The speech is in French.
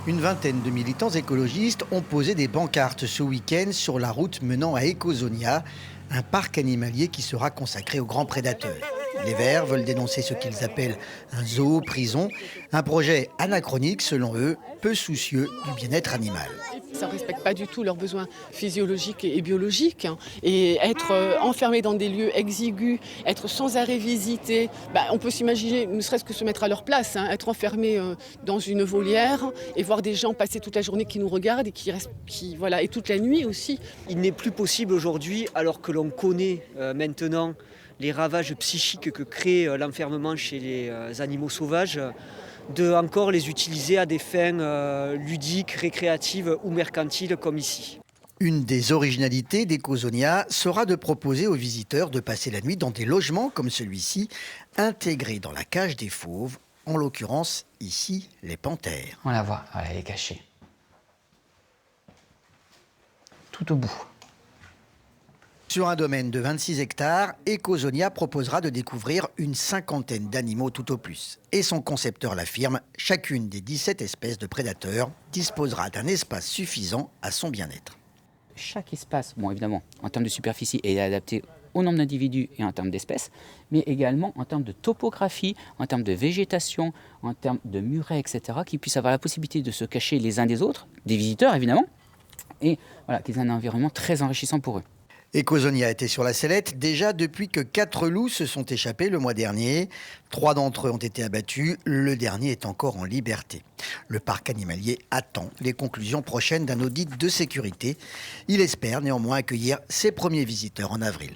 Une vingtaine de militants écologistes ont posé des pancartes ce week-end sur la route menant à Ecosonia, un parc animalier qui sera consacré aux grands prédateurs. Les Verts veulent dénoncer ce qu'ils appellent un zoo-prison, un projet anachronique selon eux, peu soucieux du bien-être animal. Ça ne respecte pas du tout leurs besoins physiologiques et biologiques. Et être enfermé dans des lieux exigus, être sans arrêt visité, on peut s'imaginer, ne serait-ce que se mettre à leur place, être enfermé dans une volière et voir des gens passer toute la journée qui nous regardent et et toute la nuit aussi. Il n'est plus possible aujourd'hui, alors que l'on connaît maintenant les ravages psychiques que crée l'enfermement chez les animaux sauvages, de encore les utiliser à des fins ludiques, récréatives ou mercantiles comme ici. Une des originalités d'Ecosonia sera de proposer aux visiteurs de passer la nuit dans des logements comme celui-ci, intégrés dans la cage des fauves, en l'occurrence ici les panthères. On la voit, elle est cachée. Tout au bout. Sur un domaine de 26 hectares, Ecosonia proposera de découvrir une cinquantaine d'animaux tout au plus. Et son concepteur l'affirme, chacune des 17 espèces de prédateurs disposera d'un espace suffisant à son bien-être. Chaque espace, bon évidemment, en termes de superficie, est adapté au nombre d'individus et en termes d'espèces, mais également en termes de topographie, en termes de végétation, en termes de murets, etc., qui puissent avoir la possibilité de se cacher les uns des autres, des visiteurs évidemment, et voilà, qu'ils aient un environnement très enrichissant pour eux. Ecosonia était sur la sellette déjà depuis que 4 loups se sont échappés le mois dernier. 3 d'entre eux ont été abattus, le dernier est encore en liberté. Le parc animalier attend les conclusions prochaines d'un audit de sécurité. Il espère néanmoins accueillir ses premiers visiteurs en avril.